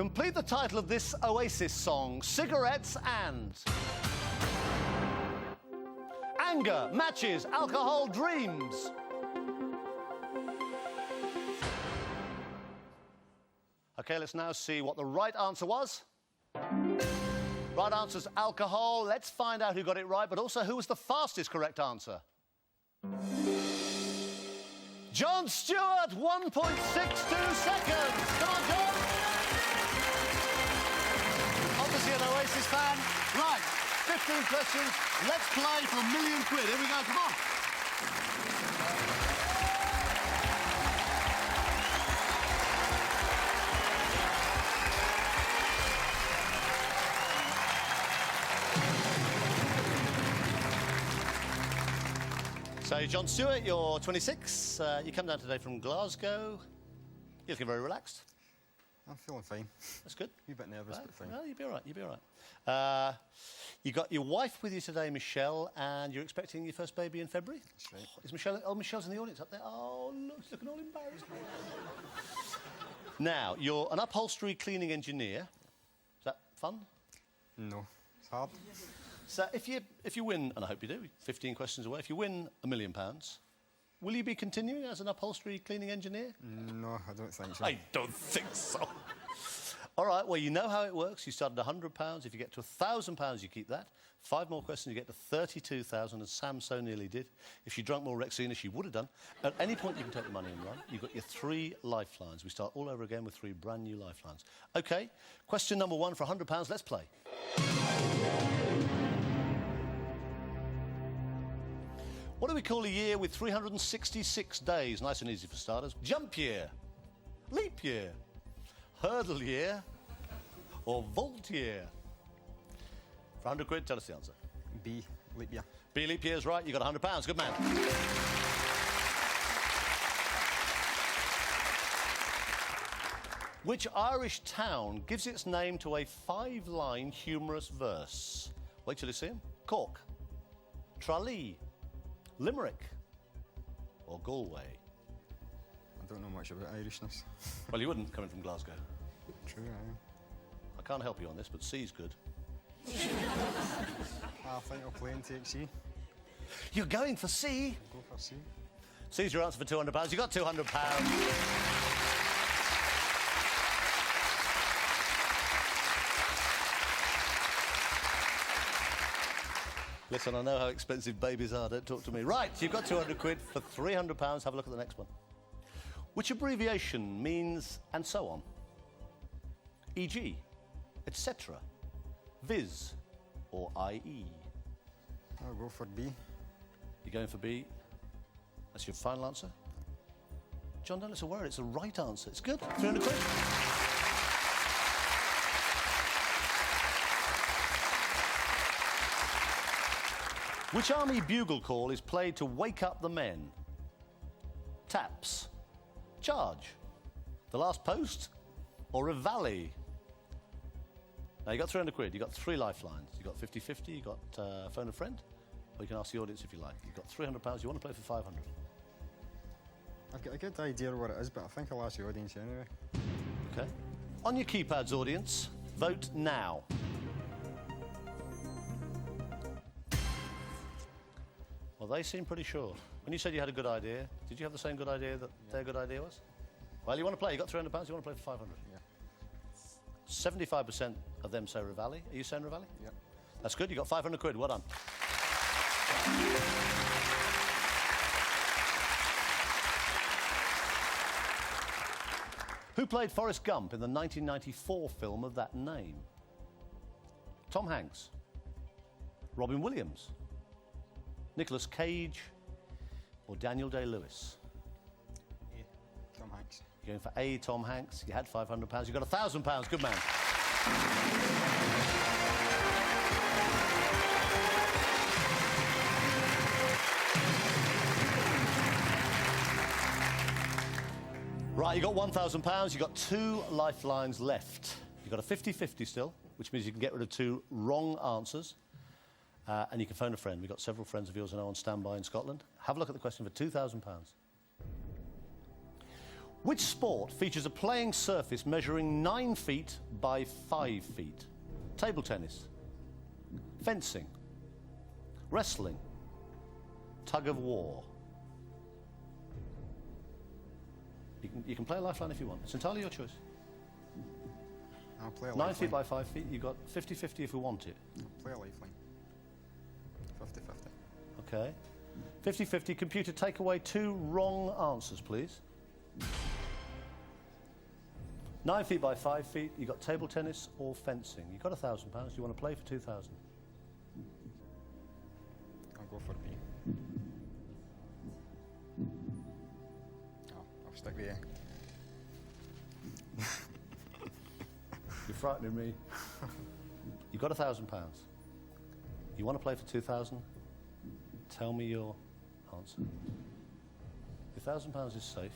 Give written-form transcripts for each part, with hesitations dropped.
Complete the title of this Oasis song, Cigarettes and... Anger, matches, alcohol, dreams. OK, let's now see what the right answer was. Right answer's alcohol. Let's find out who got it right, but also who was the fastest correct answer. John Stewart, 1.62 seconds. Come on, John. Obviously an Oasis fan. Right, 15 questions. Let's play for £1 million. Here we go, come on. So, John Stewart, you're 26. You come down today from Glasgow. You're looking very relaxed. I'm feeling fine. That's good. You're a bit nervous, but fine. No, you'll be all right. You'll be all right. You got your wife with you today, Michelle, and you're expecting your first baby in February? That's right. Is Michelle... Oh, Michelle's in the audience up there. Oh, look, she's looking all embarrassed. Now, you're an upholstery cleaning engineer. Is that fun? No, it's hard. So if you win, and I hope you do, 15 questions away, if you win £1 million, will you be continuing as an upholstery cleaning engineer? No, I don't think so. I don't think so. All right, well, you know how it works. You start at £100. If you get to £1,000, you keep that. 5 more questions, you get to 32,000, and Sam so nearly did. If she drank more Rexina, she would have done. At any point, you can take the money and run. You've got your 3 lifelines. We start all over again with 3 brand new lifelines. OK, question number 1 for £100. Let's play. What do we call a year with 366 days? Nice and easy for starters. Jump year, leap year, hurdle year, or vault year? For £100, tell us the answer. B, leap year. B, leap year is right. You got £100. Good man. Which Irish town gives its name to a 5-line humorous verse? Wait till you see him. Cork, Tralee, Limerick, or Galway? I don't know much about Irishness. Well, you wouldn't, coming from Glasgow. True, I am. I can't help you on this, but C's good. I think I'll play and take C. You're going for C? I'll go for C. C's your answer for £200. You got £200. Listen, I know how expensive babies are. Don't talk to me. Right, you've got £200 for £300. Have a look at the next one. Which abbreviation means and so on? E.g., etc., viz, or i.e.? I'll go for B. You're going for B? That's your final answer? John, don't let's worry. It's the right answer. It's good. £300. Which army bugle call is played to wake up the men? Taps, charge, the last post, or reveille? Now, you got £300. You got 3 lifelines. You got 50-50. You got phone a friend, or you can ask the audience if you like. You've got £300. You want to play for 500? I've got a good idea of what it is, but I think I'll ask the audience anyway. OK. On your keypads, audience, vote now. Well, they seem pretty sure. When you said you had a good idea, did you have the same good idea that their good idea was? Well, you want to play. You got £300. You want to play for 500? Yeah. 75% of them say reveille. Are you saying reveille? Yep. That's good. You got £500. Well done. Who played Forrest Gump in the 1994 film of that name? Tom Hanks, Robin Williams, Nicolas Cage, or Daniel Day-Lewis? A, Tom Hanks. You're going for A, Tom Hanks. You had £500. You got £1,000. Good man. Right, you got £1,000. You got 2 lifelines left. You got a 50-50 still, which means you can get rid of 2 wrong answers. And you can phone a friend. We've got several friends of yours now on standby in Scotland. Have a look at the question for £2,000. Which sport features a playing surface measuring 9 feet by 5 feet? Table tennis, fencing, wrestling, tug of war. You can play a lifeline if you want. It's entirely your choice. I'll play a 9 lifeline. feet by 5 feet. You've got 50-50 if you want it. I'll play a lifeline. 50-50. Okay. 50-50. Computer, take away 2 wrong answers, please. 9 feet by 5 feet. You've got table tennis or fencing. You've got £1,000. You want to play for 2,000? I'll go for B. I'll stick with A. You're frightening me. You've got £1,000. You want to play for 2,000? Tell me your answer. Your £1,000 is safe.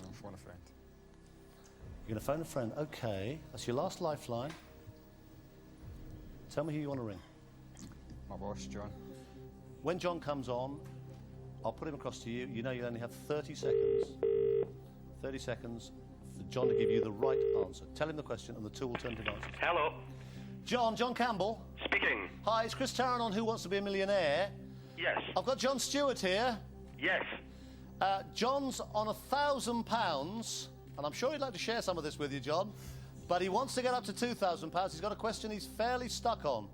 I'll phone a friend. You're going to phone a friend. Okay, that's your last lifeline. Tell me who you want to ring. My boss, John. When John comes on, I'll put him across to you. You know you only have 30 seconds. 30 seconds for John to give you the right answer. Tell him the question and the 2 alternative answers. Hello. John Campbell. Speaking. Hi, it's Chris Tarrant on Who Wants to Be a Millionaire. Yes. I've got John Stewart here. Yes. John's on £1,000, and I'm sure he'd like to share some of this with you, John, but he wants to get up to £2,000. He's got a question he's fairly stuck on.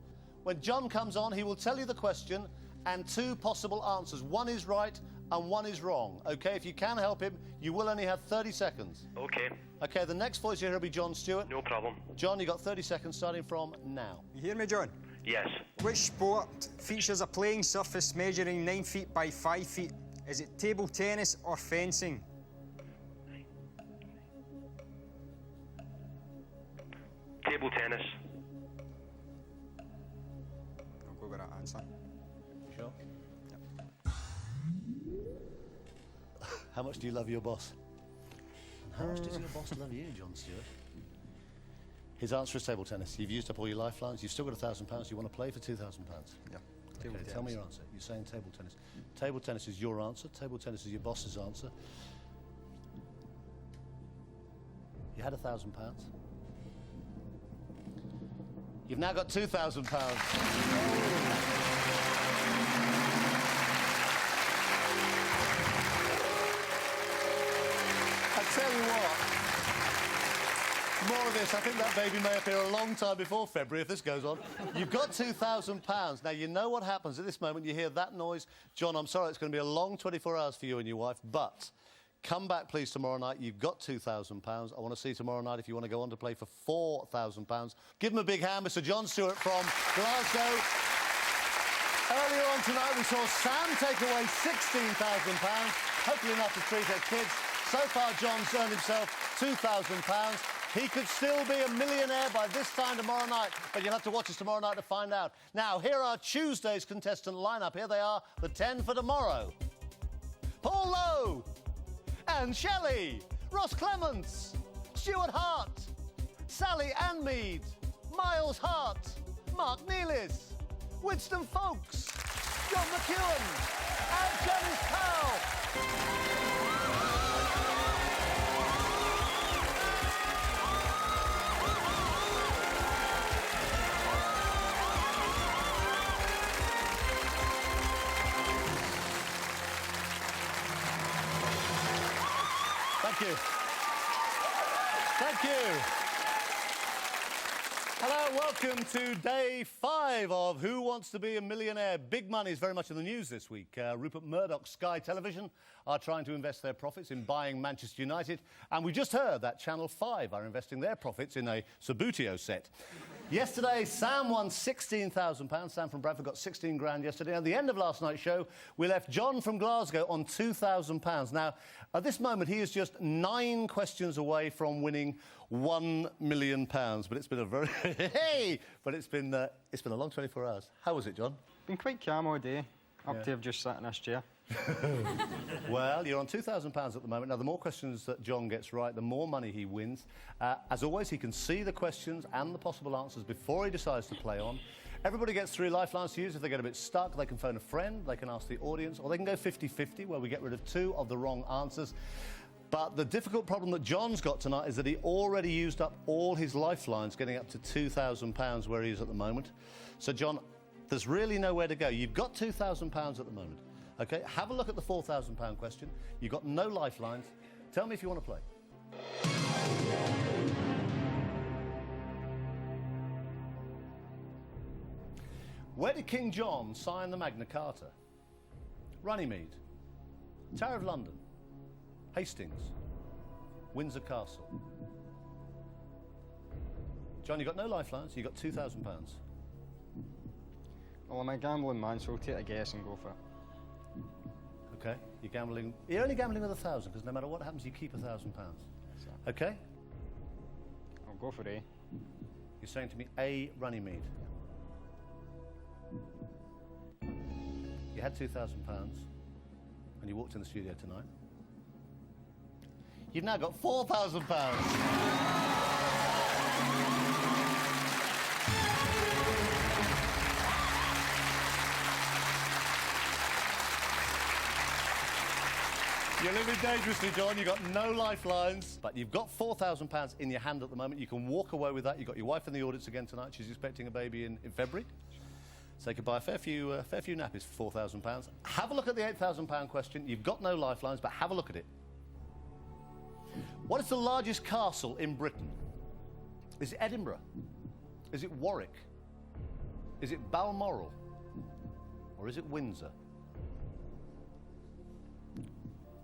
When John comes on, he will tell you the question and 2 possible answers. 1 is right and 1 is wrong. Okay, if you can help him, you will only have 30 seconds. Okay. Okay, the next voice you hear will be John Stewart. No problem. John, you got 30 seconds starting from now. You hear me, John? Yes. Which sport features a playing surface measuring 9 feet by 5 feet? Is it table tennis or fencing? Table tennis. I'll go with that answer. Sure? How much do you love your boss? How much does your boss love you, John Stewart? His answer is table tennis. You've used up all your lifelines. You've still got £1,000. You want to play for £2,000? Yeah. Okay, tell me your answer. You're saying table tennis. Table tennis is your answer. Table tennis is your boss's answer. You had £1,000. You've now got £2,000. I tell you what. More of this. I think that baby may appear a long time before February if this goes on. You've got £2,000. Now, you know what happens at this moment. You hear that noise. John, I'm sorry, it's going to be a long 24 hours for you and your wife, but come back, please, tomorrow night. You've got £2,000. I want to see you tomorrow night if you want to go on to play for £4,000. Give him a big hand, Mr. John Stewart from Glasgow. Earlier on tonight, we saw Sam take away £16,000, hopefully enough to treat her kids. So far, John's earned himself £2,000. He could still be a millionaire by this time tomorrow night, but you'll have to watch us tomorrow night to find out. Now, here are Tuesday's contestant lineup. Here they are, the 10 for tomorrow. Paul Lowe and Shelley, Ross Clements, Stuart Hart, Sally Anmead, Miles Hart, Mark Nealis, Winston Folkes, John McEwen, and Janice Powell. Thank you. Thank you. Hello, welcome to day 5 of Who Wants to Be a Millionaire? Big money is very much in the news this week. Rupert Murdoch's Sky Television are trying to invest their profits in buying Manchester United, and we just heard that Channel 5 are investing their profits in a Subbuteo set. Yesterday, Sam won £16,000. Sam from Bradford got 16 grand yesterday. At the end of last night's show, we left John from Glasgow on £2,000. Now, at this moment, he is just 9 questions away from winning £1 million. But it's been a very... hey! But it's been a long 24 hours. How was it, John? Been quite calm all day, up to I've just sat in this chair. Well, you're on £2,000 at the moment. Now, the more questions that John gets right, the more money he wins. As always, he can see the questions and the possible answers before he decides to play on. Everybody gets 3 lifelines to use. If they get a bit stuck, they can phone a friend, they can ask the audience, or they can go 50-50, where we get rid of 2 of the wrong answers. But the difficult problem that John's got tonight is that he already used up all his lifelines, getting up to £2,000 where he is at the moment. So, John, there's really nowhere to go. You've got £2,000 at the moment. OK, have a look at the £4,000 question. You've got no lifelines. Tell me if you want to play. Where did King John sign the Magna Carta? Runnymede, Tower of London, Hastings, Windsor Castle. John, you've got no lifelines, you've got £2,000. Well, I'm a gambling man, so I'll take a guess and go for it. OK, you're gambling. You're only gambling with 1,000, because no matter what happens, you keep £1,000. OK? I'll go for A. You're saying to me A, Runnymede. You had £2,000 and you walked in the studio tonight. You've now got £4,000. You're living dangerously, John. You've got no lifelines, but you've got £4,000 in your hand at the moment. You can walk away with that. You've got your wife in the audience again tonight. She's expecting a baby in February. So you could buy a fair few nappies for £4,000. Have a look at the £8,000 question. You've got no lifelines, but have a look at it. What is the largest castle in Britain? Is it Edinburgh? Is it Warwick? Is it Balmoral? Or is it Windsor?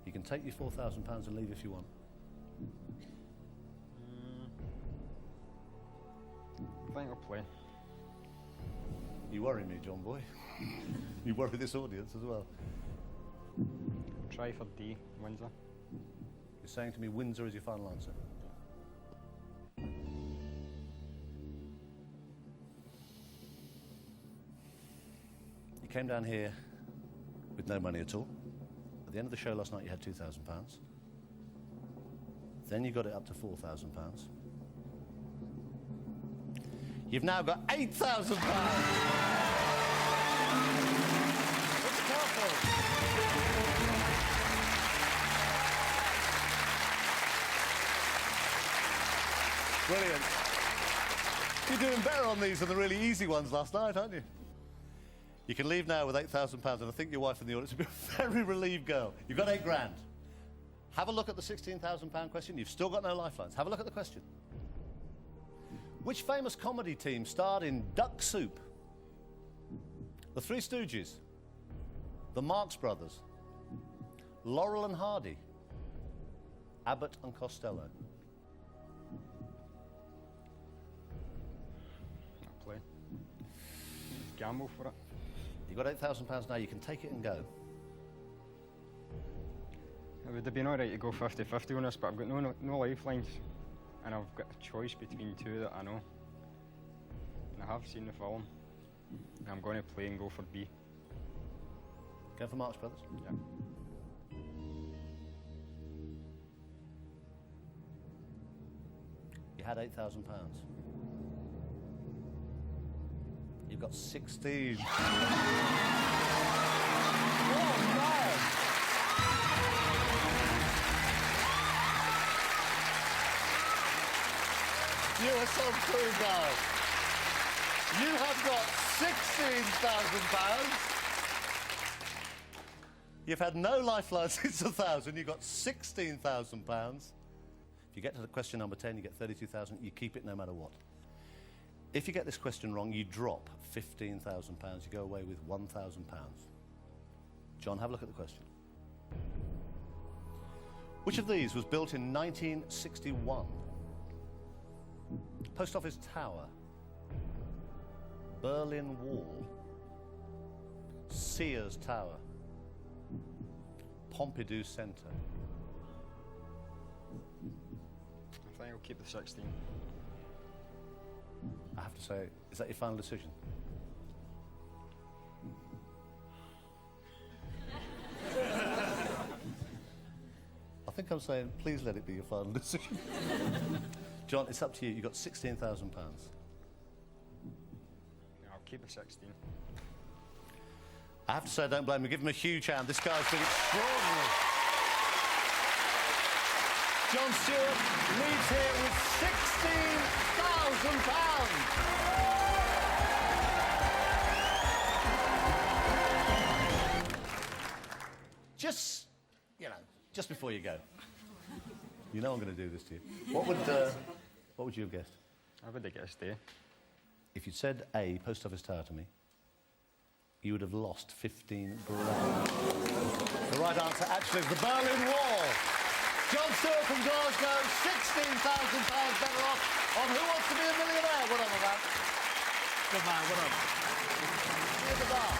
You can take your £4,000 and leave if you want. I think I'll play. You worry me, John boy. You worry this audience as well. Try for D, Windsor. You're saying to me Windsor is your final answer? You came down here with no money at all. At the end of the show last night, you had £2,000. Then you got it up to £4,000. You've now got £8,000. What's the count for? Brilliant. You're doing better on these than the really easy ones last night, aren't you? You can leave now with £8,000, and I think your wife in the audience will be a very relieved girl. You've got £8,000. Have a look at the £16,000 question. You've still got no lifelines. Have a look at the question. Which famous comedy team starred in Duck Soup? The Three Stooges, the Marx Brothers, Laurel and Hardy, Abbott and Costello. I'll play. Gamble for it. You've got £8,000 now. You can take it and go. It would have been alright to go 50-50 on this, but I've got no lifelines. And I've got a choice between 2 that I know. And I have seen the film. I'm going to play and go for B. Go for Marx Brothers? Yeah. You had £8,000. You've got 16. Oh, man! You are so cool, guys. You have got £16,000. You've had no lifelines since 1,000. You've got £16,000. If you get to the question number 10, you get 32,000. You keep it no matter what. If you get this question wrong, you drop £15,000. You go away with £1,000. John, have a look at the question. Which of these was built in 1961? Post Office Tower, Berlin Wall, Sears Tower, Pompidou Centre. I think I'll keep the 16. I have to say, is that your final decision? I think I'm saying, please let it be your final decision. John, it's up to you. You've got £16,000. I'll keep the 16. I have to say, I don't blame him. Give him a huge hand. This guy's been extraordinary. John Stewart leaves here with £16,000. Just before you go, you know I'm going to do this to you. What would you have guessed? I would have guessed A. If you'd said A, Post Office Tower, to me, you would have lost 15 grand. The right answer actually is the Berlin Wall. John Stewart from Glasgow, £16,000 better off on Who Wants to Be a Millionaire? Well done on that. Good man, well done. Here's the bar.